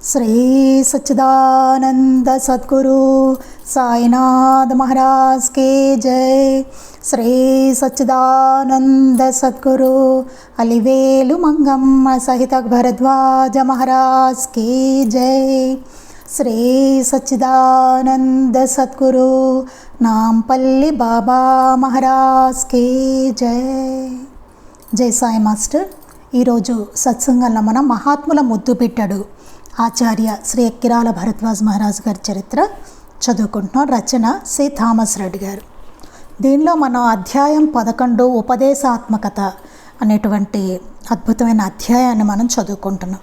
శ్రీ సచ్చిదానంద సద్గురు సాయినాథ్ మహారాజ్ కి జై. శ్రీ సచ్చిదానంద సద్గురు అలివేలు మంగమ్మ సహిత భరద్వాజ మహారాజ్ కి జై. శ్రీ సచ్చిదానంద సద్గురు నాంపల్లి బాబా మహారాజ్ కి జై. జై సాయి మాస్టర్. ఈరోజు సత్సంగంలో మనం మహాత్ముల ముద్దు బిడ్డడు ఆచార్య శ్రీ ఎక్కిరాల భరద్వాజ్ మహారాజ్ గారి చరిత్ర చదువుకుంటున్నాం. రచన శ్రీ థామస్ రెడ్డి గారు. దీనిలో మనం అధ్యాయం 11 ఉపదేశాత్మకత అనేటువంటి అద్భుతమైన అధ్యాయాన్ని మనం చదువుకుంటున్నాం.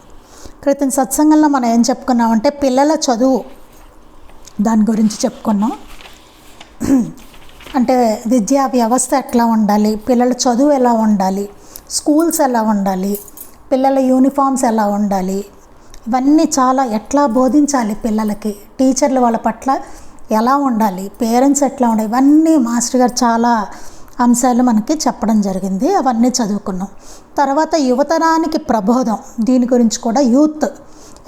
క్రితం సత్సంగంలో మనం ఏం చెప్పుకున్నామంటే పిల్లల చదువు దాని గురించి చెప్పుకున్నాం. అంటే విద్యా వ్యవస్థ ఎట్లా ఉండాలి, పిల్లల చదువు ఎలా ఉండాలి, స్కూల్స్ ఎలా ఉండాలి, పిల్లల యూనిఫామ్స్ ఎలా ఉండాలి, ఇవన్నీ చాలా ఎట్లా బోధించాలి పిల్లలకి, టీచర్లు వాళ్ళ పట్ల ఎలా ఉండాలి, పేరెంట్స్ ఎట్లా ఉండాలి, ఇవన్నీ మాస్టర్ గారు చాలా అంశాలు మనకి చెప్పడం జరిగింది. అవన్నీ చదువుకున్నాం. తర్వాత యువతరానికి ప్రబోధం, దీని గురించి కూడా యూత్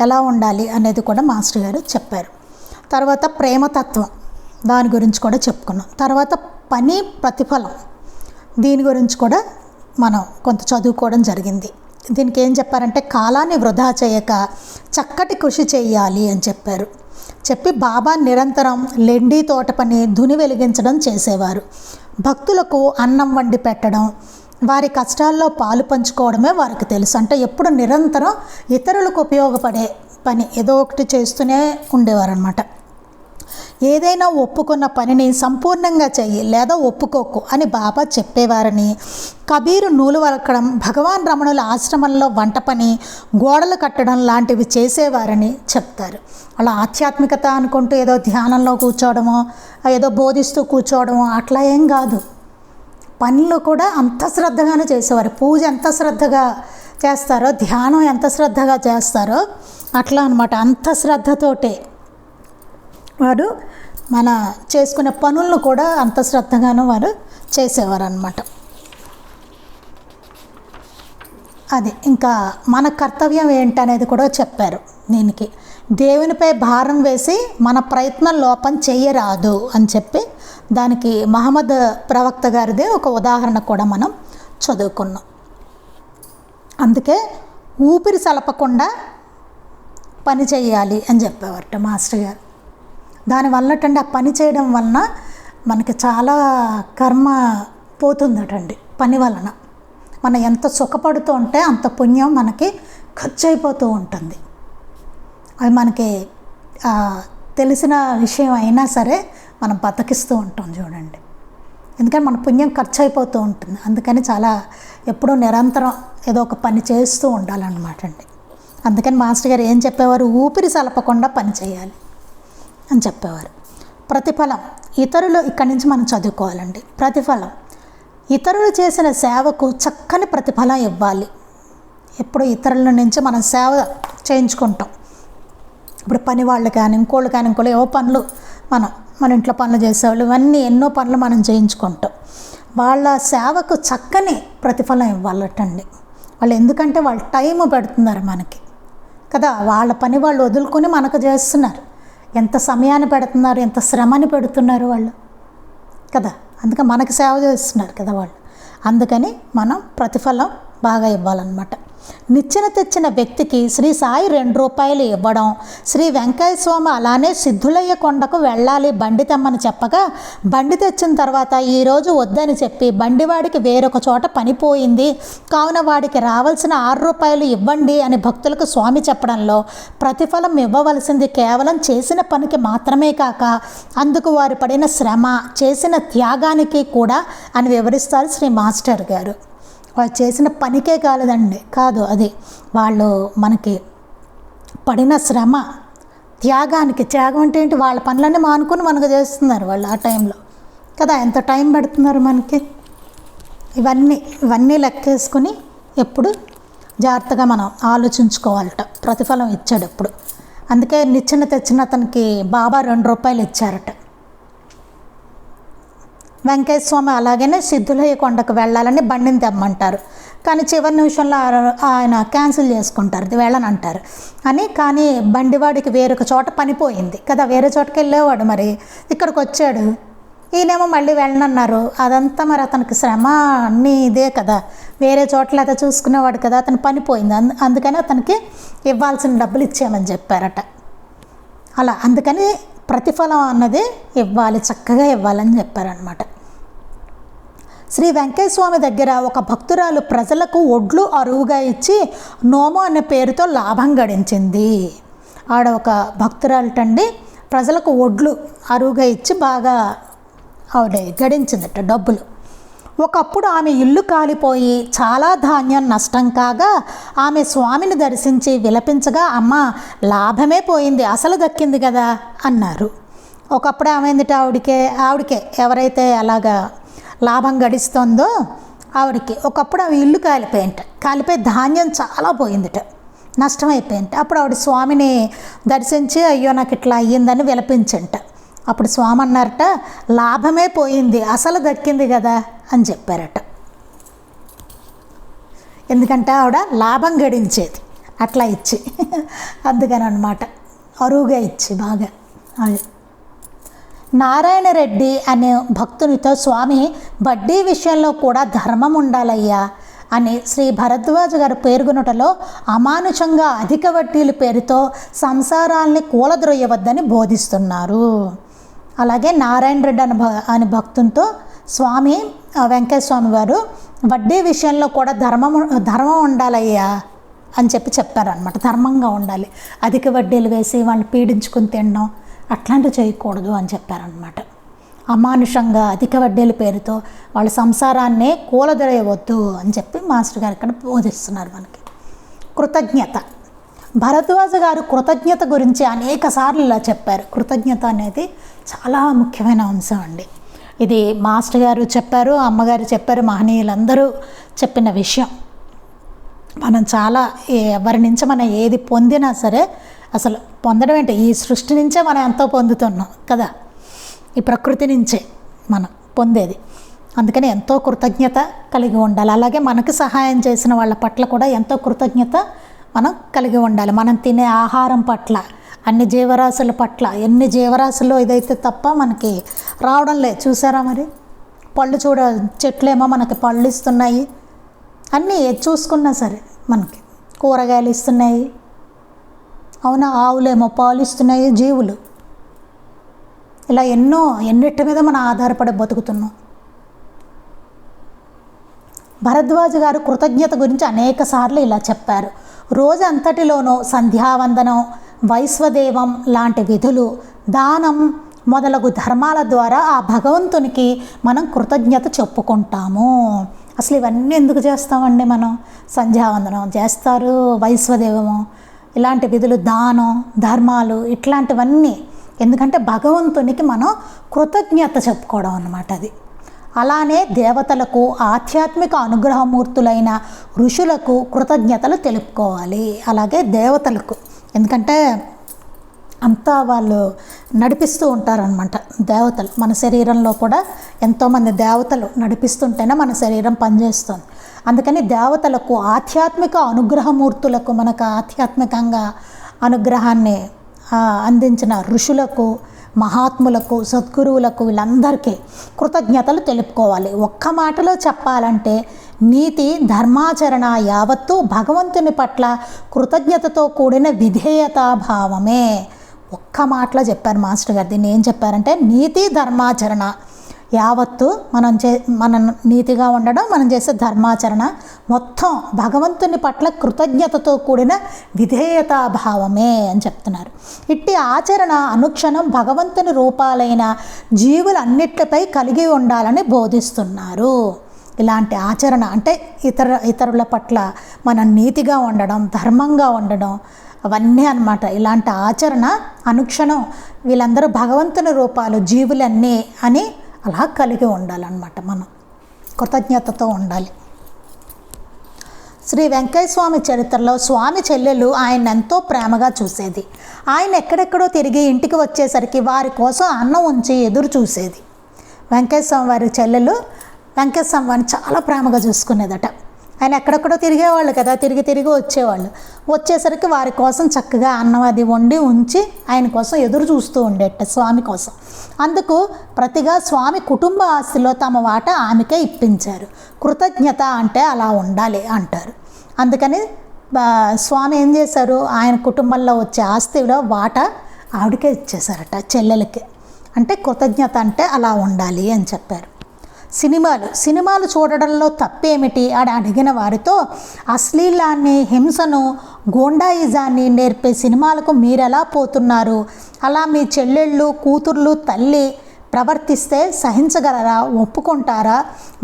ఎలా ఉండాలి అనేది కూడా మాస్టర్ గారు చెప్పారు. తర్వాత ప్రేమతత్వం, దాని గురించి కూడా చెప్పుకున్నాం. తర్వాత పని ప్రతిఫలం, దీని గురించి కూడా మనం కొంత చదువుకోవడం జరిగింది. దీనికి ఏం చెప్పారంటే కాలాన్ని వృధా చేయక చక్కటి కృషి చేయాలి అని చెప్పారు. చెప్పి బాబా నిరంతరం లెండి తోట పని ధుని వెలిగించడం చేసేవారు. భక్తులకు అన్నం వండి పెట్టడం, వారి కష్టాల్లో పాలు పంచుకోవడమే వారికి తెలుసు. అంటే ఎప్పుడు నిరంతరం ఇతరులకు ఉపయోగపడే పని ఏదో ఒకటి చేస్తూనే ఉండేవారు అన్నమాట. ఏదైనా ఒప్పుకున్న పనిని సంపూర్ణంగా చెయ్యి లేదా ఒప్పుకోకు అని బాబా చెప్పేవారని, కబీరు నూలు వలకడం, భగవాన్ రమణుల ఆశ్రమంలో వంట పని, గోడలు కట్టడం లాంటివి చేసేవారని చెప్తారు. అలా ఆధ్యాత్మికత అనుకుంటూ ఏదో ధ్యానంలో కూర్చోవడమో ఏదో బోధిస్తూ కూర్చోవడమో అట్లా ఏం కాదు. పనులు కూడా అంత శ్రద్ధగానే చేసేవారు. పూజ ఎంత శ్రద్ధగా చేస్తారో, ధ్యానం ఎంత శ్రద్ధగా చేస్తారో అట్లా అనమాట. అంత శ్రద్ధతోటే వారు మన చేసుకునే పనులను కూడా అంత శ్రద్ధగాను వారు చేసేవారు అన్నమాట. అది ఇంకా మన కర్తవ్యం ఏంటనేది కూడా చెప్పారు. దీనికి దేవునిపై భారం వేసి మన ప్రయత్నం లోపం చేయరాదు అని చెప్పి దానికి మహమ్మద్ ప్రవక్త గారిదే ఒక ఉదాహరణ కూడా మనం చదువుకున్నాం. అందుకే ఊపిరి సలపకుండా పని చేయాలి అని చెప్పేవారట మాస్టర్ గారు. దానివల్లటండి ఆ పని చేయడం వలన మనకి చాలా కర్మ పోతుందటండి. పని వలన మనం ఎంత సుఖపడుతూ ఉంటే అంత పుణ్యం మనకి ఖర్చు అయిపోతూ ఉంటుంది. అది మనకి తెలిసిన విషయం అయినా సరే మనం బతికిస్తూ ఉంటాం చూడండి. ఎందుకంటే మన పుణ్యం ఖర్చు అయిపోతూ ఉంటుంది. అందుకని చాలా ఎప్పుడూ నిరంతరం ఏదో ఒక పని చేస్తూ ఉండాలన్నమాట అండి. అందుకని మాస్టర్ గారు ఏం చెప్పేవారు, ఊపిరి సలపకుండా పని చేయాలి అని చెప్పేవారు. ప్రతిఫలం, ఇతరులు ఇక్కడి నుంచి మనం చదువుకోవాలండి. ప్రతిఫలం, ఇతరులు చేసిన సేవకు చక్కని ప్రతిఫలం ఇవ్వాలి. ఎప్పుడు ఇతరుల నుంచి మనం సేవ చేయించుకుంటాం. ఇప్పుడు పని వాళ్ళు కానీ ఇంకోళ్ళు ఏవో పనులు మన ఇంట్లో పనులు చేసేవాళ్ళు, ఇవన్నీ ఎన్నో పనులు మనం చేయించుకుంటాం. వాళ్ళ సేవకు చక్కని ప్రతిఫలం ఇవ్వాలటండి. వాళ్ళు ఎందుకంటే వాళ్ళు టైం పెడుతున్నారు మనకి కదా, వాళ్ళ పని వాళ్ళు వదులుకొని మనకు చేస్తున్నారు. ఎంత సమయాన్ని పెడుతున్నారు, ఎంత శ్రమని పెడుతున్నారు వాళ్ళు కదా. అందుకని మనకి సేవ చేస్తున్నారు కదా వాళ్ళు. అందుకని మనం ప్రతిఫలం బాగా ఇవ్వాలన్నమాట. నిచ్చెన తెచ్చిన వ్యక్తికి శ్రీ సాయి 2 రూపాయలు ఇవ్వడం, శ్రీ వెంకయ్య స్వామి అలానే సిద్ధులయ్య కొండకు వెళ్ళాలి బండి తెమ్మని చెప్పగా బండి తెచ్చిన తర్వాత ఈరోజు వద్దని చెప్పి బండివాడికి వేరొక చోట పనిపోయింది కావున వాడికి రావాల్సిన 6 రూపాయలు ఇవ్వండి అని భక్తులకు స్వామి చెప్పడంలో ప్రతిఫలం ఇవ్వవలసింది కేవలం చేసిన పనికి మాత్రమే కాక అందుకు వారు పడిన శ్రమ, చేసిన త్యాగానికి కూడా అని వివరిస్తారు శ్రీ మాస్టర్ గారు. వాళ్ళు చేసిన పనికే కాదు, అది వాళ్ళు మనకి పడిన శ్రమ, త్యాగం అంటే ఏంటి, వాళ్ళ పనులన్నీ మానుకొని మనకు చేస్తున్నారు వాళ్ళు ఆ టైంలో కదా. ఎంత టైం పెడుతున్నారు మనకి, ఇవన్నీ లెక్కేసుకుని ఎప్పుడు జాగ్రత్తగా మనం ఆలోచించుకోవాలట ప్రతిఫలం ఇచ్చేటప్పుడు. అందుకే నిచ్చెన తెచ్చిన అతనికి బాబా 2 రూపాయలు ఇచ్చారట. వెంకయ్య స్వామి అలాగనే సిద్ధులయ్య కొండకు వెళ్ళాలని బండిని తెమ్మంటారు. కానీ చివరి నిమిషంలో ఆయన క్యాన్సిల్ చేసుకుంటారు, ఇది వెళ్ళనంటారు కానీ బండివాడికి వేరొక చోట పనిపోయింది కదా, వేరే చోటకి వెళ్ళేవాడు, మరి ఇక్కడికి వచ్చాడు, ఈయనేమో మళ్ళీ వెళ్ళనన్నారు. అదంతా మరి అతనికి శ్రమ అన్నీ ఇదే కదా, వేరే చోట్ల అయితే చూసుకునేవాడు కదా, అతను పనిపోయింది. అందుకని అతనికి ఇవ్వాల్సిన డబ్బులు ఇచ్చేయమని చెప్పారట. అలా అందుకని ప్రతిఫలం అన్నది ఇవ్వాలి, చక్కగా ఇవ్వాలని చెప్పారనమాట. శ్రీ వెంకయ్య స్వామి దగ్గర ఒక భక్తురాలు ప్రజలకు ఒడ్లు అరువుగా ఇచ్చి నోము అనే పేరుతో లాభం గడించింది. ఆడ ఒక భక్తురాలటండి ప్రజలకు ఒడ్లు అరువుగా ఇచ్చి బాగా ఆవిడ గడించిందట డబ్బులు. ఒకప్పుడు ఆమె ఇల్లు కాలిపోయి చాలా ధాన్యం నష్టం కాగా ఆమె స్వామిని దర్శించి విలపించగా, అమ్మ లాభమే పోయింది, అసలు దక్కింది కదా అన్నారు. ఒకప్పుడు ఏమైందిట ఆవిడకే ఎవరైతే అలాగా లాభం గడిస్తుందో ఆవిడకి ఒకప్పుడు ఆమె ఇల్లు కాలిపోయి ధాన్యం చాలా పోయిందిట, నష్టమైపోయింది. అప్పుడు ఆవిడ స్వామిని దర్శించి అయ్యో నాకు ఇట్లా అయ్యిందని విలపించంట. అప్పుడు స్వామి అన్నారట, లాభమే పోయింది, అసలు దక్కింది కదా అని చెప్పారట. ఎందుకంటే ఆవిడ లాభం గడించేది అట్లా ఇచ్చి, అందుకని అన్నమాట, అరువుగా ఇచ్చి బాగా. అది నారాయణ రెడ్డి అనే భక్తునితో స్వామి వడ్డీ విషయంలో కూడా ధర్మం ఉండాలయ్యా అని శ్రీ భరద్వాజ గారు పేర్కొనుటలో అమానుషంగా అధిక వడ్డీల పేరుతో సంసారాల్ని కూలద్రొయ్యవద్దని బోధిస్తున్నారు. అలాగే నారాయణ రెడ్డి అనే భక్తునితో స్వామి వెంకయ్య స్వామి వారు వడ్డీ విషయంలో కూడా ధర్మం ఉండాలయ్యా అని చెప్పారనమాట. ధర్మంగా ఉండాలి, అధిక వడ్డీలు వేసి వాళ్ళని పీడించుకుని తినడం అట్లాంటివి చేయకూడదు అని చెప్పారనమాట. అమానుషంగా అధిక వడ్డీల పేరుతో వాళ్ళ సంసారాన్నే కూలదొరయవద్దు అని చెప్పి మాస్టర్ గారు ఇక్కడ బోధిస్తున్నారు మనకి. కృతజ్ఞత. భరద్వాజ గారు కృతజ్ఞత గురించి అనేక సార్లు ఇలా చెప్పారు. కృతజ్ఞత అనేది చాలా ముఖ్యమైన అంశం అండి. ఇది మాస్టర్ గారు చెప్పారు, అమ్మగారు చెప్పారు, మహనీయులందరూ చెప్పిన విషయం. మనం చాలా ఎవరి నుంచి మనం ఏది పొందినా సరే, అసలు పొందడం ఏంటి, ఈ సృష్టి నుంచే మనం ఎంతో పొందుతున్నాం కదా, ఈ ప్రకృతి నుంచే మనం పొందేది. అందుకని ఎంతో కృతజ్ఞత కలిగి ఉండాలి. అలాగే మనకు సహాయం చేసిన వాళ్ళ పట్ల కూడా ఎంతో కృతజ్ఞత మనం కలిగి ఉండాలి. మనం తినే ఆహారం పట్ల, అన్ని జీవరాశుల పట్ల, ఎన్ని జీవరాశుల్లో ఇదైతే తప్ప మనకి రావడం లేదు. చూసారా మరి, పళ్ళు చెట్లేమో మనకి పళ్ళు ఇస్తున్నాయి, అన్నీ చూసుకున్నా సరే మనకి కూరగాయలు ఇస్తున్నాయి, అవునా, ఆవులేమో పాలు ఇస్తున్నాయి, జీవులు ఇలా ఎన్నిటి మీద మనం ఆధారపడి బతుకుతున్నాం. భరద్వాజ గారు కృతజ్ఞత గురించి అనేక సార్లు ఇలా చెప్పారు. రోజు అంతటిలోనూ సంధ్యావందనం, వైశ్వదేవం లాంటి విధులు, దానం మొదలగు ధర్మాల ద్వారా ఆ భగవంతునికి మనం కృతజ్ఞత చెప్పుకుంటాము. అసలు ఇవన్నీ ఎందుకు చేస్తామండి మనం? సంధ్యావందనం చేస్తారు, వైశ్వదేవము ఇలాంటి విధులు, దానం ధర్మాలు ఇట్లాంటివన్నీ ఎందుకంటే భగవంతునికి మనం కృతజ్ఞత చెప్పుకోవడం అన్నమాట. అది అలానే దేవతలకు, ఆధ్యాత్మిక అనుగ్రహమూర్తులైన ఋషులకు కృతజ్ఞతలు తెలుపుకోవాలి. అలాగే దేవతలకు, ఎందుకంటే అంతా వాళ్ళు నడిపిస్తూ ఉంటారనమాట. దేవతలు మన శరీరంలో కూడా ఎంతోమంది దేవతలు నడిపిస్తుంటేనే మన శరీరం పనిచేస్తుంది. అందుకని దేవతలకు, ఆధ్యాత్మిక అనుగ్రహమూర్తులకు, మనకు ఆధ్యాత్మికంగా అనుగ్రహాన్ని అందించిన ఋషులకు, మహాత్ములకు, సద్గురువులకు, వీళ్ళందరికీ కృతజ్ఞతలు తెలుపుకోవాలి. ఒక్క మాటలో చెప్పాలంటే నీతి ధర్మాచరణ యావత్తు భగవంతుని పట్ల కృతజ్ఞతతో కూడిన విధేయతాభావమే. ఒక్క మాటలో చెప్పారు మాస్టర్ గారు. దీన్ని ఏం చెప్పారంటే నీతి ధర్మాచరణ యావత్తు మనం నీతిగా ఉండడం, మనం చేసే ధర్మాచరణ మొత్తం భగవంతుని పట్ల కృతజ్ఞతతో కూడిన విధేయతాభావమే అని చెప్తున్నారు. ఇట్టి ఆచరణ అనుక్షణం భగవంతుని రూపాలైన జీవులన్నిటిపై కలిగి ఉండాలని బోధిస్తున్నారు. ఇలాంటి ఆచరణ అంటే ఇతరుల పట్ల మనం నీతిగా ఉండడం, ధర్మంగా ఉండడం, అవన్నీ అన్నమాట. ఇలాంటి ఆచరణ అనుక్షణం వీళ్ళందరూ భగవంతుని రూపాలు, జీవులన్నీ అని అలా కలిగి ఉండాలన్నమాట. మనం కృతజ్ఞతతో ఉండాలి. శ్రీ వెంకయ్య స్వామి చరిత్రలో స్వామి చెల్లెలు ఆయన ఎంతో ప్రేమగా చూసేది. ఆయన ఎక్కడెక్కడో తిరిగి ఇంటికి వచ్చేసరికి వారి కోసం అన్నం ఉంచి ఎదురు చూసేది. వెంకటేశ్వర స్వామి వారి చెల్లెలు వెంకటేశ్వర స్వామి వారిని చాలా ప్రేమగా చూసుకునేదట. ఆయన ఎక్కడెక్కడో తిరిగేవాళ్ళు కదా, తిరిగి వచ్చేవాళ్ళు. వచ్చేసరికి వారి కోసం చక్కగా అన్నం అది వండి ఉంచి ఆయన కోసం ఎదురు చూస్తూ ఉండేట స్వామి కోసం. అందుకు ప్రతిగా స్వామి కుటుంబ ఆస్తిలో తమ వాటా ఆమెకే ఇప్పించారు. కృతజ్ఞత అంటే అలా ఉండాలి అంటారు. అందుకని స్వామి ఏం చేశారు, ఆయన కుటుంబంలో వచ్చే ఆస్తిలో వాటా ఆవిడకే ఇచ్చేశారట, చెల్లెలకి. అంటే కృతజ్ఞత అంటే అలా ఉండాలి అని చెప్పారు. సినిమాలు చూడడంలో తప్పేమిటి అని అడిగిన వారితో అశ్లీలాన్ని, హింసను, గూండాయిజాన్ని నేర్పే సినిమాలకు మీరెలా పోతున్నారు? అలా మీ చెల్లెళ్ళు, కూతుర్లు, తల్లి ప్రవర్తిస్తే సహించగలరా? ఒప్పుకుంటారా?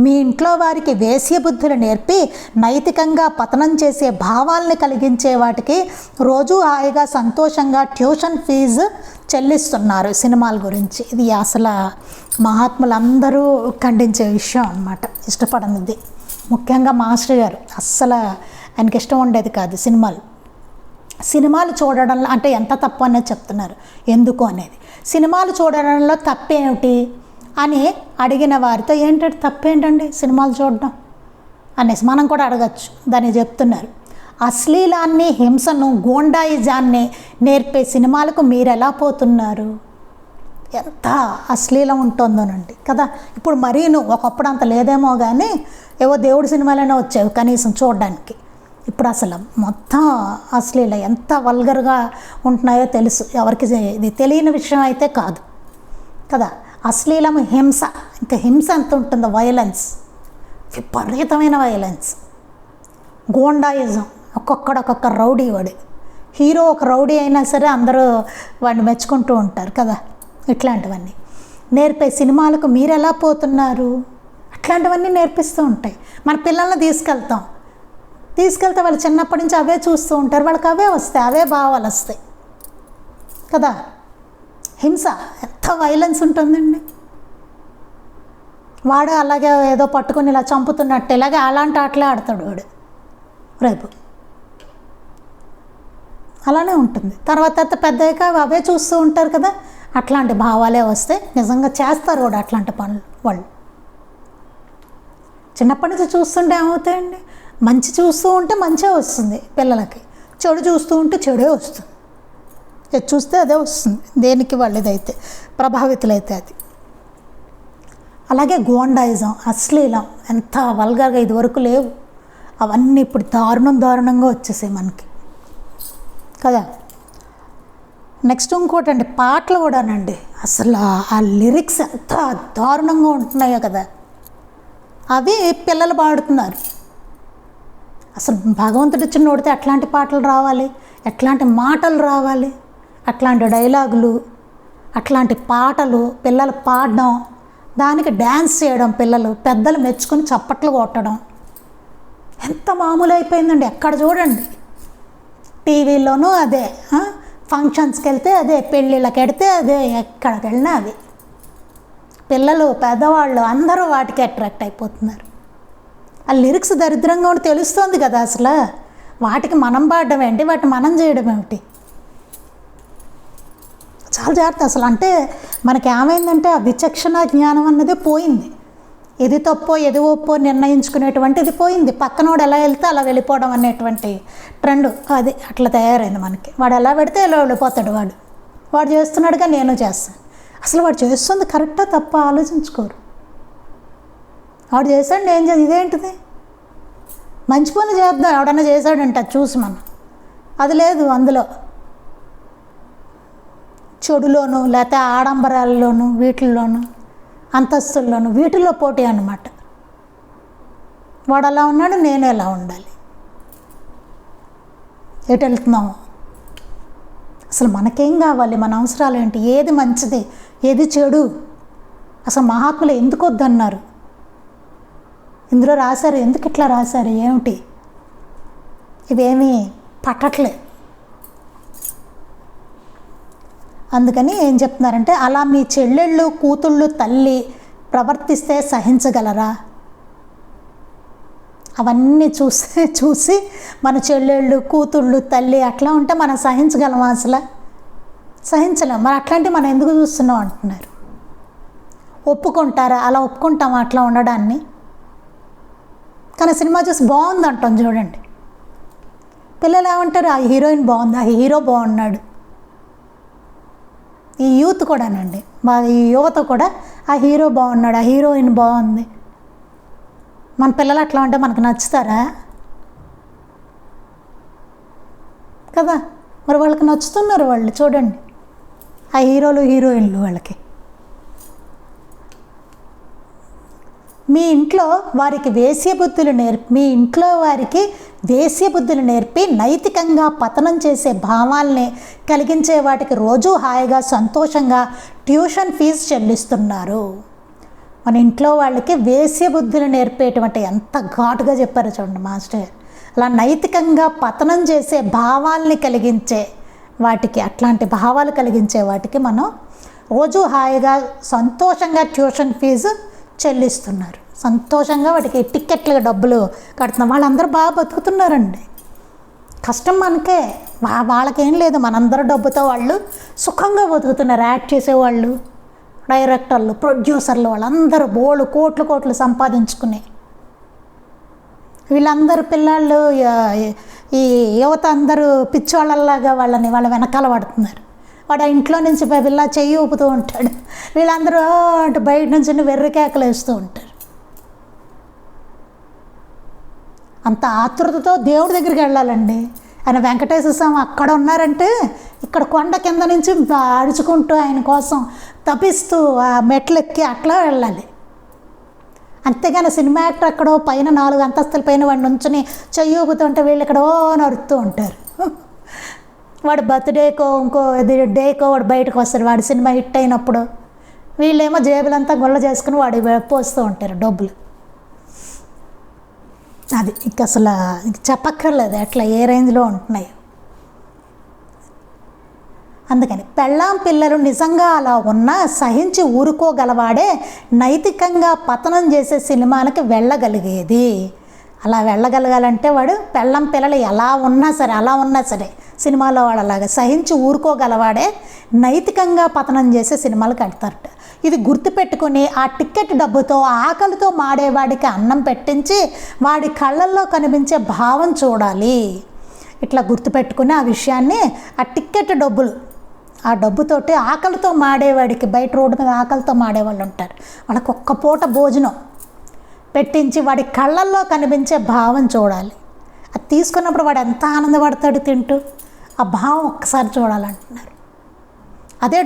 మీ ఇంట్లో వారికి వేశ్య బుద్ధులు నేర్పి నైతికంగా పతనం చేసే భావాల్ని కలిగించే వాటికి రోజు హాయిగా సంతోషంగా ట్యూషన్ ఫీజు చెల్లిస్తున్నారు సినిమాల గురించి. ఇది అసలు మహాత్ములందరూ ఖండించే విషయం అన్నమాట. ఇష్టపడనిది ముఖ్యంగా మాస్టర్ గారు అస్సలు ఆయనకి ఇష్టం ఉండేది కాదు సినిమాలు చూడడంలో. అంటే ఎంత తప్పు అనేది చెప్తున్నారు, ఎందుకు అనేది. సినిమాలు చూడడంలో తప్పేమిటి అని అడిగిన వారితో ఏంటంటే తప్పేంటండి సినిమాలు చూడడం అనేసి మనం కూడా అడగచ్చు. దాన్ని చెప్తున్నారు, అశ్లీలాన్ని, హింసను, గూండాయిజాన్ని నేర్పే సినిమాలకు మీరు ఎలా పోతున్నారు? ఎంత అశ్లీలం ఉంటుందోనండి కదా. ఇప్పుడు మరీను ఒకప్పుడు అంత లేదేమో కానీ ఏవో దేవుడి సినిమాలైనా వచ్చేవి కనీసం చూడడానికి. ఇప్పుడు అసలు మొత్తం అశ్లీల ఎంత వల్గర్గా ఉంటున్నాయో తెలుసు, ఎవరికి ఇది తెలియని విషయం అయితే కాదు కదా. అశ్లీలం, హింస, ఇంకా హింస ఎంత ఉంటుందో, వైలెన్స్, విపరీతమైన వైలెన్స్, గూండాయిజం, ఒక్కొక్క రౌడీ వాడు. హీరో ఒక రౌడీ అయినా సరే అందరూ వాడిని మెచ్చుకుంటూ ఉంటారు కదా. ఇట్లాంటివన్నీ నేర్పే సినిమాలకు మీరు ఎలా పోతున్నారు? అట్లాంటివన్నీ నేర్పిస్తూ ఉంటాయి. మన పిల్లల్ని తీసుకెళ్తే వాళ్ళు చిన్నప్పటి నుంచి అవే చూస్తూ ఉంటారు, వాళ్ళకి అవే వస్తాయి, అవే భావాలు వస్తాయి కదా. హింస, ఎంత వైలెన్స్ ఉంటుందండి. వాడు అలాగే ఏదో పట్టుకొని ఇలా చంపుతున్నట్టు ఇలాగే అలాంటి ఆటలే ఆడతాడు వాడు రేపు. అలానే ఉంటుంది. తర్వాత పెద్దగా అవే చూస్తూ ఉంటారు కదా, అట్లాంటి భావాలే వస్తే నిజంగా చేస్తారు కూడా అట్లాంటి పనులు వాళ్ళు. చిన్నప్పటి నుంచి చూస్తుంటే ఏమవుతాయండి, మంచి చూస్తూ ఉంటే మంచే వస్తుంది పిల్లలకి, చెడు చూస్తూ ఉంటే చెడే వస్తుంది. ఇది చూస్తే అదే వస్తుంది, దేనికి వాళ్ళదైతే ప్రభావితులైతే అది. అలాగే గోండాయిజం, అశ్లీలం ఎంత వల్గర్గా ఇదివరకు లేవు, అవన్నీ ఇప్పుడు దారుణంగా వచ్చేసాయి మనకి కదా. నెక్స్ట్ ఇంకోటండి, పాటలు కూడానండి అసలు ఆ లిరిక్స్ ఎంత దారుణంగా ఉంటున్నాయో కదా. అవి పిల్లలు పాడుతున్నారు. అసలు భగవంతుడు ఇచ్చిన నోడితే అట్లాంటి పాటలు రావాలి, ఎట్లాంటి మాటలు రావాలి, అట్లాంటి డైలాగులు, అట్లాంటి పాటలు పిల్లలు పాడడం, దానికి డ్యాన్స్ చేయడం, పిల్లలు పెద్దలు మెచ్చుకొని చప్పట్లు కొట్టడం ఎంత మామూలు అయిపోయిందండి. ఎక్కడ చూడండి, టీవీలోనూ అదే, ఫంక్షన్స్కి వెళ్తే అదే, పెళ్ళిళ్ళకి వెడితే అదే, ఎక్కడికి వెళ్ళినా అదే. పిల్లలు, పెద్దవాళ్ళు అందరూ వాటికి అట్రాక్ట్ అయిపోతున్నారు. ఆ లిరిక్స్ దరిద్రంగా ఉండి తెలుస్తుంది కదా. అసలు వాటికి మనం పాడడం ఏంటి, వాటిని మనం చేయడం ఏమిటి? చాలా జాగ్రత్త అసలు. అంటే మనకి ఏమైందంటే ఆ విచక్షణ జ్ఞానం అన్నది పోయింది. ఎది తప్పో ఎది ఒప్పో నిర్ణయించుకునేటువంటిది పోయింది. పక్కనోడు ఎలా వెళ్తే అలా వెళ్ళిపోవడం అనేటువంటి ట్రెండ్ అది అట్లా తయారైంది మనకి. వాడు ఎలా పెడితే ఎలా వెళ్ళిపోతాడు, వాడు చేస్తున్నాడుగా నేను చేస్తాను. అసలు వాడు చేస్తుంది కరెక్టా తప్ప ఆలోచించుకోరు. వాడు చేశాడు, నేను చేసి ఇదేంటిది, మంచి పని చేద్దాం, ఎవడన్నా చేశాడంట చూసి మనం. అది లేదు, అందులో చెడులోను లేకపోతే ఆడంబరాల్లోనూ వీటిల్లోనూ అంతస్తుల్లోనూ వీటిల్లో పోటీ అన్నమాట. వాడు అలా ఉన్నాడు, నేను ఎలా ఉండాలి, ఎటు వెళ్తున్నాము, అసలు మనకేం కావాలి, మన అవసరాలు ఏంటి, ఏది మంచిది ఏది చెడు, అసలు మహాత్ములు ఎందుకు వద్దన్నారు, ఇందులో రాశారు, ఎందుకు ఇట్లా రాశారు, ఏమిటి, ఇవేమీ పట్టట్లేదు. అందుకని ఏం చెప్తున్నారంటే, అలా మీ చెల్లెళ్ళు, కూతుళ్ళు, తల్లి ప్రవర్తిస్తే సహించగలరా? అవన్నీ చూసి మన చెల్లెళ్ళు, కూతుళ్ళు, తల్లి అట్లా ఉంటే మనం సహించగలమా? అసలు సహించలేం. మరి అట్లాంటివి మనం ఎందుకు చూస్తున్నాం అంటున్నారు. ఒప్పుకుంటారా? అలా ఒప్పుకుంటాం అట్లా ఉండడాన్ని. కానీ సినిమా చూసి బాగుంది అంటాం చూడండి. పిల్లలు ఏమంటారు? ఆ హీరోయిన్ బాగుంది, ఆ హీరో బాగున్నాడు. ఈ యూత్ కూడానండి, మా ఈ యువత కూడా ఆ హీరో బాగున్నాడు, ఆ హీరోయిన్ బాగుంది. మన పిల్లలు అట్లా ఉంటే మనకు నచ్చుతారా? కదా. మరి వాళ్ళకి నచ్చుతున్నారు వాళ్ళు చూడండి, ఆ హీరోలు హీరోయిన్లు. వాళ్ళకి మీ ఇంట్లో వారికి వేశ్య బుద్ధులు నేర్పి నైతికంగా పతనం చేసే భావాల్ని కలిగించే వాటికి రోజు హాయిగా సంతోషంగా ట్యూషన్ ఫీజు చెల్లిస్తున్నారు. మన ఇంట్లో వాళ్ళకి వేశ్య బుద్ధులు నేర్పేటువంటి, ఎంత ఘాటుగా చెప్పారో చూడండి మాస్టర్. అలా నైతికంగా పతనం చేసే భావాల్ని కలిగించే వాటికి, అట్లాంటి భావాలు కలిగించే వాటికి మనం రోజు హాయిగా సంతోషంగా ట్యూషన్ ఫీజు చెల్లిస్తున్నారు. సంతోషంగా వాటికి టిక్కెట్లుగా డబ్బులు కడుతున్నాం. వాళ్ళందరూ బాగా బతుకుతున్నారండి. కష్టం మనకే, వాళ్ళకేం లేదు. మనందరూ డబ్బుతో వాళ్ళు సుఖంగా బతుకుతున్నారు. యాక్ట్ చేసేవాళ్ళు, డైరెక్టర్లు, ప్రొడ్యూసర్లు, వాళ్ళందరూ కోట్లు సంపాదించుకుని, వీళ్ళందరూ పిల్లలు, ఈ యువత అందరూ పిచ్చోళ్ళలాగా వాళ్ళ వెనకాల పడుతున్నారు. వాడు ఇంట్లో నుంచి పిల్ల చెయ్యి ఊపుతూ ఉంటాడు, వీళ్ళందరూ అటు బయట నుంచి వెర్రి కేకలు వేస్తూ ఉంటారు. అంత ఆతృతతో దేవుడి దగ్గరికి వెళ్ళాలండి. ఆయన వెంకటేశ్వర స్వామి అక్కడ ఉన్నారంటే ఇక్కడ కొండ కింద నుంచి అడుచుకుంటూ ఆయన కోసం తపిస్తూ ఆ మెట్లు ఎక్కి అట్లా వెళ్ళాలి. అంతేగాని సినిమా యాక్టర్ అక్కడో పైన 4 అంతస్తుల పైన వాడు నుంచుని చెయ్యి ఊపుతుంటే వీళ్ళు ఇక్కడో నరుతూ ఉంటారు. వాడు బర్త్డేకో ఇంకో డేకో వాడు బయటకు వస్తారు. వాడి సినిమా హిట్ అయినప్పుడు వీళ్ళేమో జేబులంతా గొల్ల చేసుకుని వాడి పోస్తూ ఉంటారు డబ్బులు. అది ఇంక అసలు చెప్పక్కర్లేదు అట్లా ఏ రేంజ్లో ఉంటున్నాయి. అందుకని పెళ్ళాం పిల్లలు నిజంగా అలా ఉన్నా సహించి ఊరుకోగలవాడే నైతికంగా పతనం చేసే సినిమాలకి వెళ్ళగలిగేది. అలా వెళ్ళగలగాలంటే వాడు పెళ్ళాం పిల్లలు అలా ఉన్నా సరే సినిమాలో వాళ్ళలాగా సహించి ఊరుకోగలవాడే నైతికంగా పతనం చేసే సినిమాలకు వెళ్తారట. ఇది గుర్తుపెట్టుకుని ఆ టిక్కెట్ డబ్బుతో ఆకలితో మాడేవాడికి అన్నం పెట్టించి వాడి కళ్ళల్లో కనిపించే భావం చూడాలి. ఇట్లా గుర్తుపెట్టుకుని ఆ విషయాన్ని, ఆ టిక్కెట్ డబ్బులు, ఆ డబ్బుతోటి ఆకలితో మాడేవాడికి, బయట రోడ్డు మీద ఆకలితో మాడేవాళ్ళు ఉంటారు, వాళ్ళకి ఒక్క పూట భోజనం పెట్టించి వాడి కళ్ళల్లో కనిపించే భావం చూడాలి. అది తీసుకున్నప్పుడు వాడు ఎంత ఆనందపడతాడు తింటూ, ఆ భావం ఒక్కసారి చూడాలంటున్నారు. అదే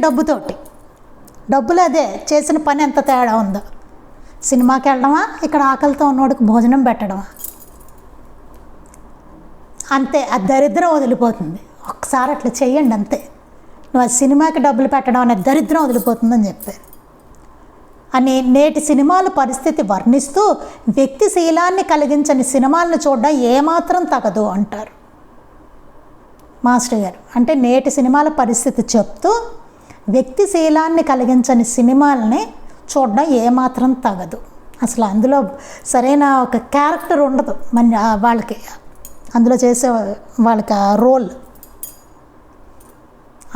డబ్బులు అదే చేసిన పని ఎంత తేడా ఉందో. సినిమాకి వెళ్ళడమా, ఇక్కడ ఆకలితో ఉన్నవాడికి భోజనం పెట్టడమా, అంతే. ఆ దరిద్రం వదిలిపోతుంది. ఒక్కసారి అట్లా చెయ్యండి అంతే. నువ్వు ఆ సినిమాకి డబ్బులు పెట్టడం అనే దరిద్రం వదిలిపోతుందని చెప్పారు. అని నేటి సినిమాల పరిస్థితి వర్ణిస్తూ వ్యక్తిశీలాన్ని కలిగించని సినిమాలను చూడడం ఏమాత్రం తగదు అంటారు మాస్టర్ గారు. అంటే నేటి సినిమాల పరిస్థితి చెప్తూ వ్యక్తిశీలాన్ని కలిగించని సినిమాలని చూడడం ఏమాత్రం తగదు. అసలు అందులో సరైన ఒక క్యారెక్టర్ ఉండదు వాళ్ళకి, అందులో చేసే వాళ్ళకి ఆ రోల్.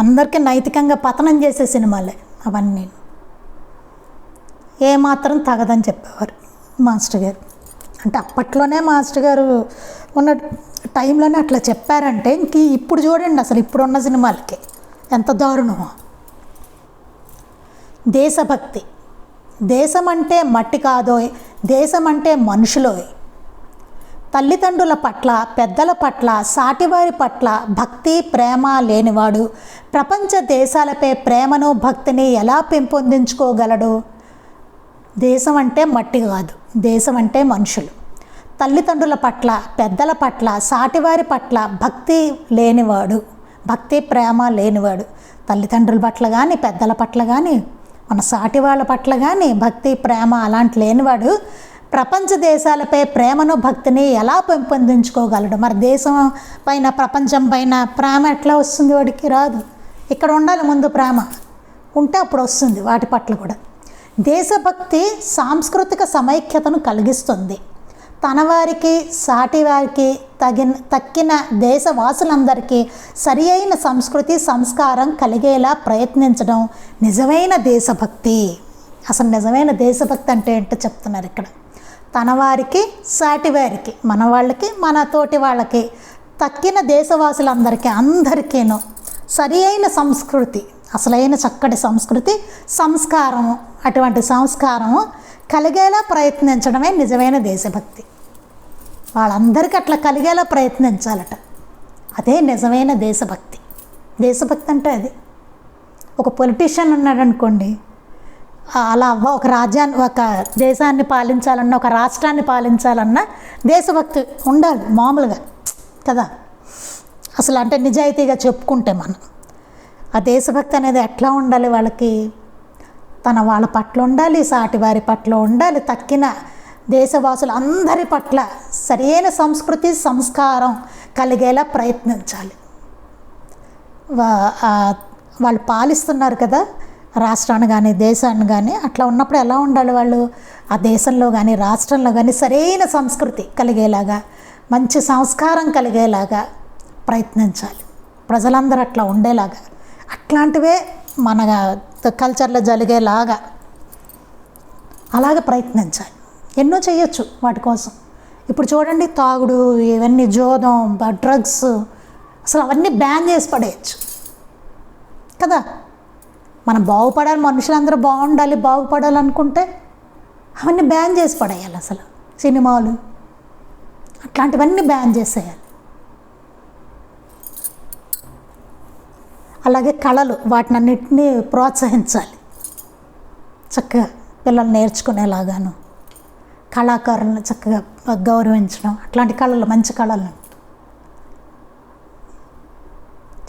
అందరికీ నైతికంగా పతనం చేసే సినిమాలే అవన్నీ, ఏమాత్రం తగదని చెప్పేవారు మాస్టర్ గారు. అంటే అప్పట్లోనే మాస్టర్ గారు ఉన్న టైంలోనే అట్లా చెప్పారంటే ఇంక ఇప్పుడు చూడండి అసలు ఇప్పుడున్న సినిమాలకి ఎంత దారుణమో. దేశభక్తి. దేశం అంటే మట్టి కాదోయ్, దేశం అంటే మనుషులోయ్. తల్లిదండ్రుల పట్ల, పెద్దల పట్ల, సాటివారి పట్ల భక్తి ప్రేమ లేనివాడు ప్రపంచ దేశాలపై ప్రేమను భక్తిని ఎలా పెంపొందించుకోగలడు? దేశం అంటే మట్టి కాదు, దేశం అంటే మనుషులు. తల్లిదండ్రుల పట్ల, పెద్దల పట్ల, సాటివారి పట్ల భక్తి లేనివాడు, భక్తి ప్రేమ లేనివాడు, తల్లిదండ్రుల పట్ల కానీ పెద్దల పట్ల కానీ మన సాటి వాళ్ళ పట్ల కానీ భక్తి ప్రేమ అలాంటి లేనివాడు ప్రపంచ దేశాలపై ప్రేమను భక్తిని ఎలా పెంపొందించుకోగలడు? మరి దేశం పైన, ప్రపంచం పైన ప్రేమ ఎట్లా వస్తుంది? వాడికి రాదు. ఇక్కడ ఉండాలి ముందు ప్రేమ, ఉంటే అప్పుడు వస్తుంది వాటి పట్ల కూడా. దేశభక్తి సాంస్కృతిక సమైక్యతను కలిగిస్తుంది. తనవారికి సాటివారికి తక్కిన దేశవాసులందరికీ సరి అయిన సంస్కృతి సంస్కారం కలిగేలా ప్రయత్నించడం నిజమైన దేశభక్తి. అసలు నిజమైన దేశభక్తి అంటే ఏంటో చెప్తున్నారు ఇక్కడ. తన వారికి సాటి వారికి, మన వాళ్ళకి మన తోటి వాళ్ళకి, తక్కిన దేశవాసులందరికీ అందరికీను సరి అయిన సంస్కృతి, అసలైన చక్కటి సంస్కృతి, సంస్కారము, అటువంటి సంస్కారము కలిగేలా ప్రయత్నించడమే నిజమైన దేశభక్తి. వాళ్ళందరికీ అట్లా కలిగేలా ప్రయత్నించాలట. అదే నిజమైన దేశభక్తి. దేశభక్తి అంటే అది. ఒక పొలిటీషియన్ ఉన్నాడనుకోండి, అలా ఒక రాజ్యాన్ని, ఒక దేశాన్ని పాలించాలన్నా, ఒక రాష్ట్రాన్ని పాలించాలన్నా దేశభక్తి ఉండాలి మామూలుగా కదా. అసలు అంటే నిజాయితీగా చెప్పుకుంటే మనం ఆ దేశభక్తి అనేది ఎట్లా ఉండాలి, వాళ్ళకి వాళ్ళ పట్ల ఉండాలి, సాటి వారి పట్ల ఉండాలి, తక్కిన దేశవాసులు అందరి పట్ల సరైన సంస్కృతి సంస్కారం కలిగేలా ప్రయత్నించాలి. వాళ్ళు పాలిస్తున్నారు కదా రాష్ట్రాన్ని కానీ దేశాన్ని కానీ, అట్లా ఉన్నప్పుడు ఎలా ఉండాలి వాళ్ళు, ఆ దేశంలో కానీ రాష్ట్రంలో కానీ సరైన సంస్కృతి కలిగేలాగా, మంచి సంస్కారం కలిగేలాగా ప్రయత్నించాలి. ప్రజలందరూ అట్లా ఉండేలాగా, అట్లాంటివే మన కల్చర్లో జరిగేలాగా అలాగే ప్రయత్నించాలి. ఎన్నో చేయొచ్చు వాటి కోసం. ఇప్పుడు చూడండి, తాగుడు, ఇవన్నీ జోదం, డ్రగ్స్, అసలు అవన్నీ బ్యాన్ చేసి పడేయచ్చు కదా. మనం బాగుపడాలి, మనుషులందరూ బాగుండాలి, బాగుపడాలనుకుంటే అవన్నీ బ్యాన్ చేసి పడేయాలి. అసలు సినిమాలు అట్లాంటివన్నీ బ్యాన్ చేసేయాలి. అలాగే కళలు, వాటినన్నిటినీ ప్రోత్సహించాలి. చక్కగా పిల్లలు నేర్చుకునేలాగాను కళాకారులను చక్కగా గౌరవించడం, అట్లాంటి కళలు, మంచి కళలను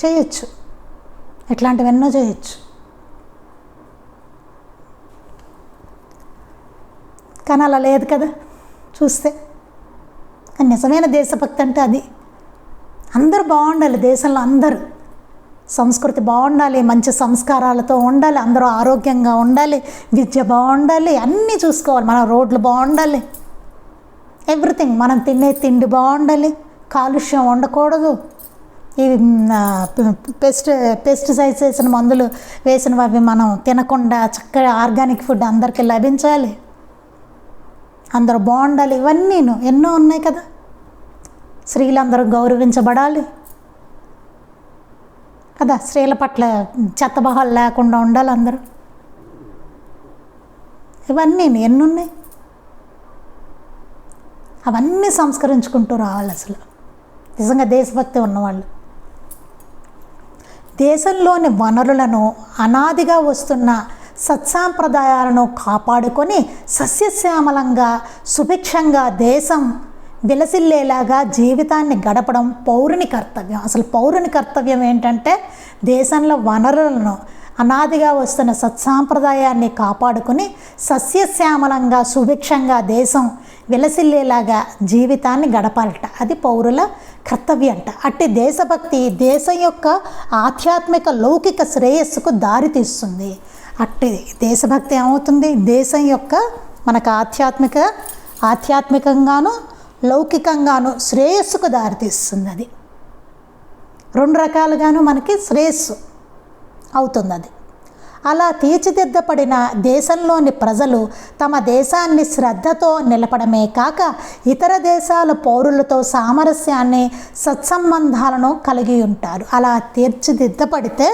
చేయొచ్చు. ఇట్లాంటివి ఎన్నో చేయొచ్చు. కానీ అలా లేదు కదా చూస్తే. కానీ నిజమైన దేశభక్తి అంటే అది. అందరూ బాగుండాలి, దేశంలో అందరూ సంస్కృతి బాగుండాలి, మంచి సంస్కారాలతో ఉండాలి, అందరూ ఆరోగ్యంగా ఉండాలి, విద్య బాగుండాలి, అన్నీ చూసుకోవాలి. మన రోడ్లు బాగుండాలి, ఎవ్రీథింగ్. మనం తినే తిండి బాగుండాలి, కాలుష్యం ఉండకూడదు. ఈ పెస్టిసైడ్స్ వేసిన మందులు వేసినవి మనం తినకుండా చక్కగా ఆర్గానిక్ ఫుడ్ అందరికీ లభించాలి, అందరూ బాగుండాలి. ఇవన్నీ ఎన్నో ఉన్నాయి కదా. స్త్రీలందరూ గౌరవించబడాలి కదా. స్త్రీల పట్ల చెత్తబహాలు లేకుండా ఉండాలి అందరూ. ఇవన్నీ ఎన్నున్నాయి. అవన్నీ సంస్కరించుకుంటూ రావాలి. అసలు నిజంగా దేశభక్తి ఉన్నవాళ్ళు దేశంలోని వనరులను, అనాదిగా వస్తున్న సత్సాంప్రదాయాలను కాపాడుకొని సస్యశ్యామలంగా సుభిక్షంగా దేశం విలసిల్లేలాగా జీవితాన్ని గడపడం పౌరుని కర్తవ్యం. అసలు పౌరుని కర్తవ్యం ఏంటంటే దేశంలో వనరులను, అనాదిగా వస్తున్న సత్సాంప్రదాయాన్ని కాపాడుకుని సస్యశ్యామలంగా సుభిక్షంగా దేశం విలసిల్లేలాగా జీవితాన్ని గడపాలట. అది పౌరుల కర్తవ్యం అంట. అట్టి దేశభక్తి దేశం యొక్క ఆధ్యాత్మిక లౌకిక శ్రేయస్సుకు దారితీస్తుంది. అట్టి దేశభక్తి ఏమవుతుంది, దేశం యొక్క మనకు ఆధ్యాత్మికంగాను లౌకికంగాను శ్రేయస్సుకు దారితీస్తుంది. అది రెండు రకాలుగాను మనకి శ్రేయస్సు అవుతుంది. అది అలా తీర్చిదిద్దపడిన దేశంలోని ప్రజలు తమ దేశాన్ని శ్రద్ధతో నిలపడమే కాక ఇతర దేశాల పౌరులతో సామరస్యాన్ని, సత్సంబంధాలను కలిగి ఉంటారు. అలా తీర్చిదిద్దపడితే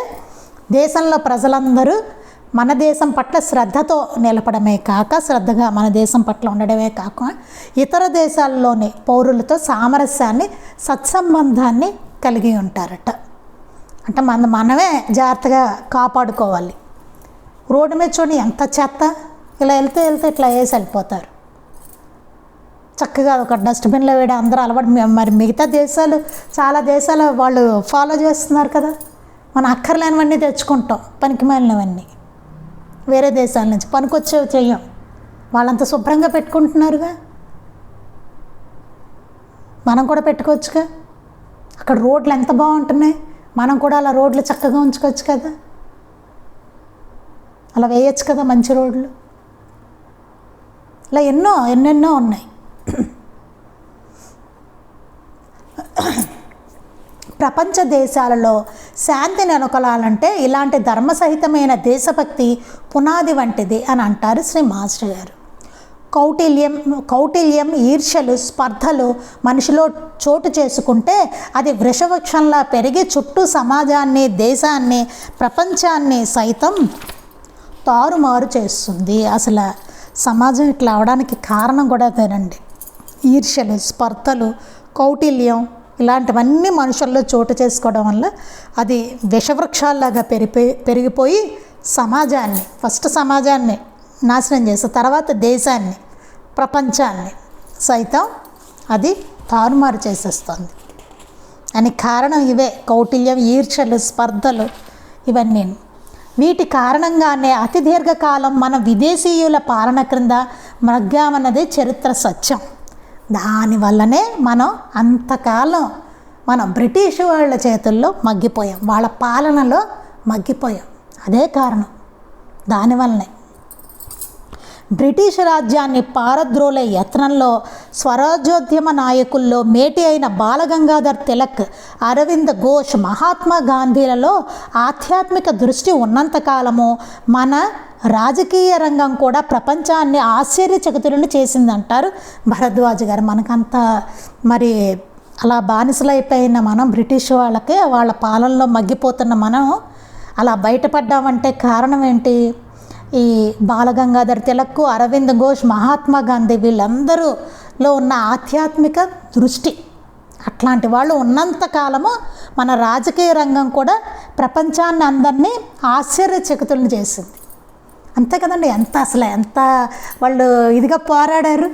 దేశంలో ప్రజలందరూ మన దేశం పట్ల శ్రద్ధతో నిలపడమే కాక, శ్రద్ధగా మన దేశం పట్ల ఉండడమే కాక ఇతర దేశాల్లోని పౌరులతో సామరస్యాన్ని, సత్సంబంధాన్ని కలిగి ఉంటారట. అంటే మనమే జాగ్రత్తగా కాపాడుకోవాలి. రోడ్డు మీద చూడండి ఎంత చెత్త, ఇలా వెళ్తే ఇట్లా వేసి వెళ్ళిపోతారు. చక్కగా ఒక డస్ట్బిన్లో వేయడం అందరూ అలవాటు. మరి మిగతా దేశాలు, చాలా దేశాలు వాళ్ళు ఫాలో చేస్తున్నారు కదా. మనం అక్కర్లేనివన్నీ తెచ్చుకుంటాం, పనికిమాలినవన్నీ వేరే దేశాల నుంచి, పనికొచ్చేవి చెయ్యం. వాళ్ళంత శుభ్రంగా పెట్టుకుంటున్నారుగా, మనం కూడా పెట్టుకోవచ్చుగా. అక్కడ రోడ్లు ఎంత బాగుంటున్నాయి, మనం కూడా అలా రోడ్లు చక్కగా ఉంచుకోవచ్చు కదా, అలా వేయచ్చు కదా మంచి రోడ్లు. ఇలా ఎన్నెన్నో ఉన్నాయి. ప్రపంచ దేశాలలో శాంతి నెలకొలాలంటే ఇలాంటి ధర్మసహితమైన దేశభక్తి పునాది వంటిది అని అంటారు శ్రీ మాస్టర్ గారు. కౌటిల్యం, ఈర్ష్యలు, స్పర్ధలు మనిషిలో చోటు చేసుకుంటే అది వృషవృక్షంలా పెరిగి చుట్టూ సమాజాన్ని, దేశాన్ని, ప్రపంచాన్ని సైతం తారుమారు చేస్తుంది. అసలు సమాజం ఇట్లా అవడానికి కారణం కూడా అదేనండి. ఈర్ష్యలు, స్పర్ధలు, కౌటిల్యం ఇలాంటివన్నీ మనుషుల్లో చోటు చేసుకోవడం వల్ల అది విషవృక్షాల్లాగా పెరిగిపోయి సమాజాన్ని, ఫస్ట్ సమాజాన్ని నాశనం చేస్తే తర్వాత దేశాన్ని, ప్రపంచాన్ని సైతం అది తారుమారు చేసేస్తుంది. అని కారణం ఇవే కౌటిల్యం, ఈర్ష్యలు, స్పర్ధలు ఇవన్నీ. వీటి కారణంగానే అతి దీర్ఘకాలం మనం విదేశీయుల పాలన క్రింద మగ్గామన్నది చరిత్ర సత్యం. దానివల్లనే మనం అంతకాలం మనం బ్రిటిష్ వాళ్ళ చేతుల్లో మగ్గిపోయాం, వాళ్ళ పాలనలో మగ్గిపోయాం. అదే కారణం. దానివల్లనే బ్రిటిష్ రాజ్యాన్ని పారద్రోలే యత్నంలో స్వరాజ్యోద్యమ నాయకుల్లో మేటి అయిన బాలగంగాధర్ తిలక్, అరవింద్ ఘోష్, మహాత్మా గాంధీలలో ఆధ్యాత్మిక దృష్టి ఉన్నంతకాలము మన రాజకీయ రంగం కూడా ప్రపంచాన్ని ఆశ్చర్యచకితులను చేసిందంటారు భరద్వాజ్ గారు. మనకంత మరి అలా బానిసలైపోయిన మనం బ్రిటిష్ వాళ్ళకి, వాళ్ళ పాలనలో మగ్గిపోతున్న మనం అలా బయటపడ్డామంటే కారణం ఏంటి? ఈ బాలగంగాధర్ తిలక్, అరవింద్ ఘోష్, మహాత్మా గాంధీ వీళ్ళందరూలో ఉన్న ఆధ్యాత్మిక దృష్టి. అట్లాంటి వాళ్ళు ఉన్నంతకాలము మన రాజకీయ రంగం కూడా ప్రపంచాన్ని అందరినీ ఆశ్చర్యచకితులను చేసింది. అంతే కదండి. ఎంత వాళ్ళు ఇదిగా పోరాడారు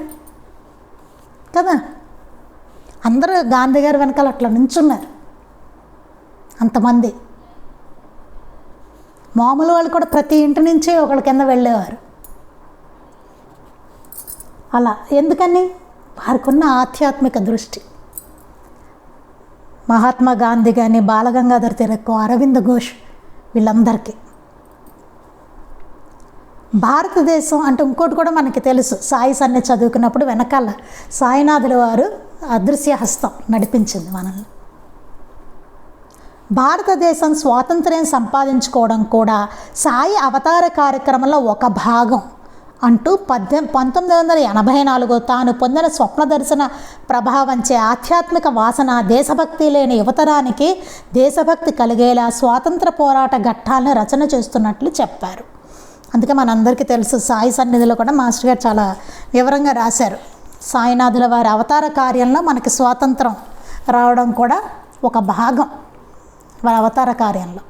కదా. అందరూ గాంధీ గారి వెనకాల అట్లా నించున్నారు అంతమంది. మామూలు వాళ్ళు కూడా ప్రతి ఇంటి నుంచి ఒకళ్ళ కింద వెళ్ళేవారు. అలా ఎందుకని? వారికి ఉన్న ఆధ్యాత్మిక దృష్టి. మహాత్మా గాంధీ కానీ, బాలగంగాధర్ తిలక్, అరవింద్ ఘోష్ వీళ్ళందరికీ. భారతదేశం అంటే ఇంకోటి కూడా మనకి తెలుసు. సాయి సన్ని చదువుకున్నప్పుడు వెనకాల సాయినాథుల వారు అదృశ్య హస్తం నడిపించింది మనల్ని. భారతదేశం స్వాతంత్ర్యం సంపాదించుకోవడం కూడా సాయి అవతార కార్యక్రమంలో ఒక భాగం అంటూ 1984 తాను పొందిన స్వప్న దర్శన ప్రభావంచే ఆధ్యాత్మిక వాసన, దేశభక్తి లేని యువతరానికి దేశభక్తి కలిగేలా స్వాతంత్ర పోరాట ఘట్టాలను రచన చేస్తున్నట్లు చెప్పారు. అందుకే మనందరికీ తెలుసు, సాయి సన్నిధిలో కూడా మాస్టర్ గారు చాలా వివరంగా రాశారు. సాయినాథుల వారి అవతార కార్యంలో మనకి స్వాతంత్రం రావడం కూడా ఒక భాగం వారి అవతార కార్యంలో.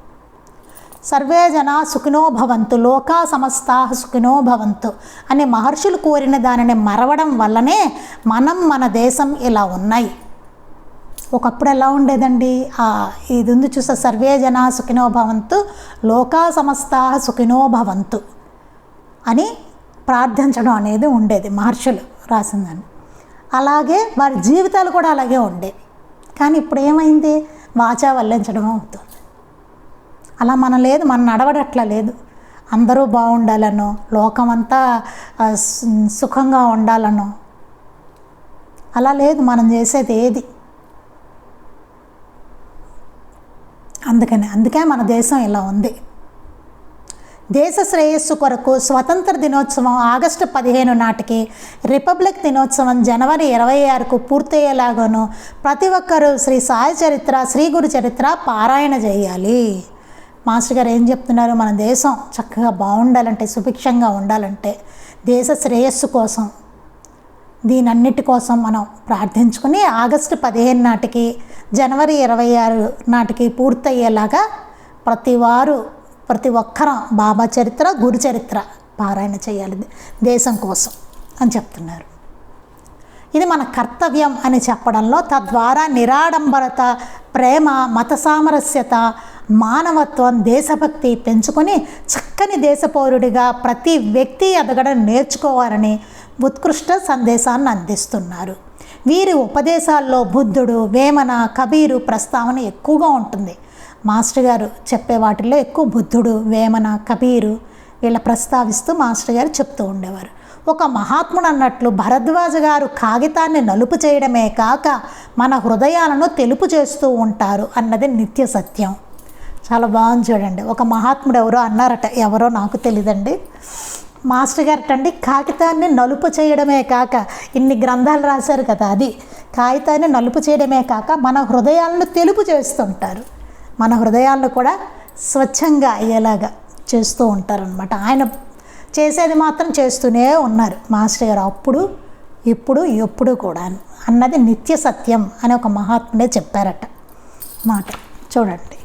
సర్వే జనా సుఖినో భవంతు, లోకా సమస్తా సుఖినో భవంతు అని మహర్షులు కోరిన దానిని మరవడం వల్లనే మన దేశం ఇలా ఉన్నాయి. ఒకప్పుడు ఎలా ఉండేదండి? ఇది ఉంది చూసా, సర్వే జనా సుఖినో భవంతు, లోకా సమస్తా సుఖినో భవంతు అని ప్రార్థించడం అనేది ఉండేది మహర్షులు రాసిందని. అలాగే వారి జీవితాలు కూడా అలాగే ఉండేవి. కానీ ఇప్పుడు ఏమైంది? వాచా వల్లించడం అవుతుంది. అలా మనం లేదు, మన నడవడట్లా లేదు. అందరూ బాగుండాలనో, లోకమంతా సుఖంగా ఉండాలనో అలా లేదు మనం చేసేది ఏది. అందుకే మన దేశం ఇలా ఉంది. దేశ శ్రేయస్సు కొరకు స్వతంత్ర దినోత్సవం ఆగస్టు 15 నాటికి, రిపబ్లిక్ దినోత్సవం జనవరి 26కు పూర్తయ్యేలాగాను ప్రతి ఒక్కరూ శ్రీ సాయి చరిత్ర, శ్రీ గురు చరిత్ర పారాయణ చేయాలి. మాస్టర్ గారు ఏం చెప్తున్నారు? మన దేశం చక్కగా బాగుండాలంటే, సుభిక్షంగా ఉండాలంటే, దేశ శ్రేయస్సు కోసం, దీనన్నిటి కోసం మనం ప్రార్థించుకుని ఆగస్టు 15 నాటికి, జనవరి 26 నాటికి పూర్తయ్యేలాగా ప్రతి ఒక్కరం బాబా చరిత్ర, గురు చరిత్ర పారాయణ చేయాలి దేశం కోసం అని చెప్తున్నారు. ఇది మన కర్తవ్యం అని చెప్పడంలో తద్వారా నిరాడంబరత, ప్రేమ, మత సామరస్యత, మానవత్వం, దేశభక్తి పెంచుకొని చక్కని దేశపౌరుడిగా ప్రతి వ్యక్తి ఎదగడం నేర్చుకోవాలని ఉత్కృష్ట సందేశాన్ని అందిస్తున్నారు. వీరి ఉపదేశాల్లో బుద్ధుడు, వేమన, కబీరు ప్రస్తావన ఎక్కువగా ఉంటుంది. మాస్టర్ గారు చెప్పే వాటిల్లో ఎక్కువ బుద్ధుడు, వేమన, కబీరు వీళ్ళ ప్రస్తావిస్తూ మాస్టర్ గారు చెప్తూ ఉండేవారు. ఒక మహాత్ముడు అన్నట్లు భరద్వాజ గారు కాగితాన్ని నలుపు చేయడమే కాక మన హృదయాలను తెలుపు చేస్తూ ఉంటారు అన్నది నిత్య సత్యం. చాలా బాగుంది చూడండి. ఒక మహాత్ముడు ఎవరో అన్నారట, ఎవరో నాకు తెలియదండి, మాస్టర్ గారటండి కాగితాన్ని నలుపు చేయడమే కాక, ఇన్ని గ్రంథాలు రాశారు కదా, అది కాగితాన్ని నలుపు చేయడమే కాక మన హృదయాలను తెలుపు చేస్తుంటారు. మన హృదయాలను కూడా స్వచ్ఛంగా అయ్యేలాగా చేస్తూ ఉంటారనమాట. ఆయన చేసేది మాత్రం చేస్తూనే ఉన్నారు మాస్టర్ గారు, అప్పుడు ఇప్పుడు ఎప్పుడు కూడా అన్నది నిత్య సత్యం అని ఒక మహాత్ముడే చెప్పారట మాట. చూడండి,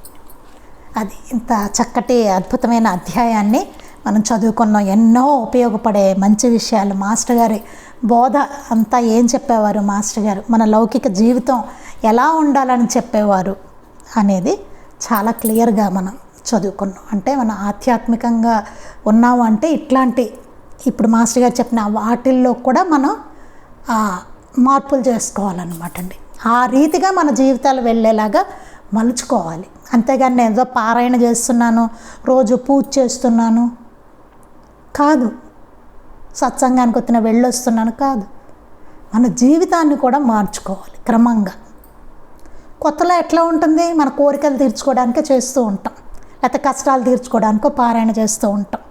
అది ఇంత చక్కటి అద్భుతమైన అధ్యాయాన్ని మనం చదువుకున్నాం. ఎన్నో ఉపయోగపడే మంచి విషయాలు మాస్టర్ గారి బోధ అంతా ఏం చెప్పేవారు మాస్టర్ గారు, మన లౌకిక జీవితం ఎలా ఉండాలని చెప్పేవారు అనేది చాలా క్లియర్గా మనం చదువుకున్నాం. అంటే మనం ఆధ్యాత్మికంగా ఉన్నాము అంటే ఇట్లాంటి ఇప్పుడు మాస్టర్ గారు చెప్పిన వాటిల్లో కూడా మనం మార్పులు చేసుకోవాలన్నమాట అండి. ఆ రీతిగా మన జీవితాలు వెళ్ళేలాగా మలుచుకోవాలి. అంతేగాని నేను ఏదో పారాయణ చేస్తున్నాను, రోజు పూజ చేస్తున్నాను కాదు, సత్సంగానికి వచ్చిన వెళ్ళొస్తున్నాను కాదు. మన జీవితాన్ని కూడా మార్చుకోవాలి క్రమంగా. కొత్తలో ఎట్లా ఉంటుంది, మన కోరికలు తీర్చుకోవడానికే చేస్తూ ఉంటాం, లేకపోతే కష్టాలు తీర్చుకోవడానికో పారాయణ చేస్తూ ఉంటాం.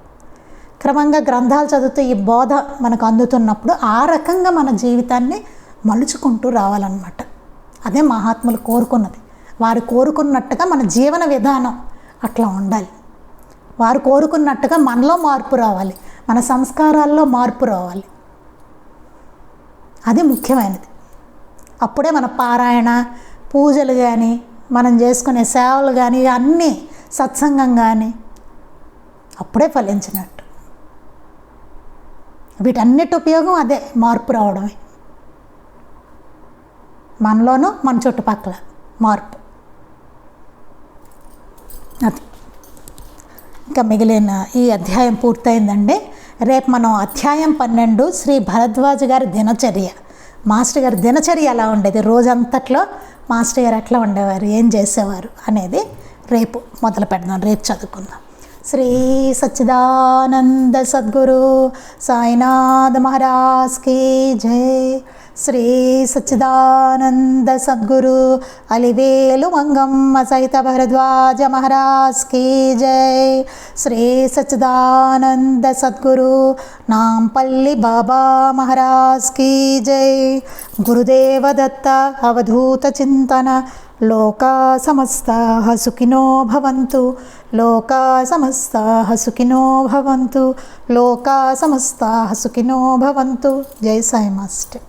క్రమంగా గ్రంథాలు చదువుతూ ఈ బోధ మనకు అందుతున్నప్పుడు ఆ రకంగా మన జీవితాన్ని మలుచుకుంటూ రావాలన్నమాట. అదే మహాత్ములు కోరుకున్నది. వారు కోరుకున్నట్టుగా మన జీవన విధానం అట్లా ఉండాలి. వారు కోరుకున్నట్టుగా మనలో మార్పు రావాలి, మన సంస్కారాల్లో మార్పు రావాలి. అది ముఖ్యమైనది. అప్పుడే మన పారాయణ, పూజలు కానీ, మనం చేసుకునే సేవలు కానీ, అన్నీ సత్సంగం కానీ అప్పుడే ఫలించినట్టు. వీటన్నిటి ఉపయోగం అదే, మార్పు రావడమే, మనలోనూ మన చుట్టుపక్కల మార్పు. అది ఇంకా మిగిలిన ఈ అధ్యాయం పూర్తయిందండి. రేపు మనం అధ్యాయం 12 శ్రీ భరద్వాజ గారి దినచర్య, మాస్టర్ గారి దినచర్య ఎలా ఉండేది, రోజంతట్లో మాస్టర్ గారు ఎట్లా ఉండేవారు, ఏం చేసేవారు అనేది రేపు మొదలు పెడదాం, రేపు చదువుకుందాం. శ్రీ సచ్చిదానంద సద్గురు సాయినాథ్ మహారాజ్ కీ జై. శ్రీ సచ్చిదానంద సద్గురు అలివేలు మంగమ్మ సహిత భరద్వాజ మహారాజ్ కీ జై. శ్రీ సచ్చిదానంద సద్గురు నాంపల్లి బాబా మహారాజ్ కీ జై. గురుదేవ దత్త అవధూత చింతన. లోకా సమస్తాః సుఖినో భవంతు. లోకా సమస్తాః సుఖినో భవంతు. లోకా సమస్తాః సుఖినో భవంతు. జై సాయి మాస్టర్.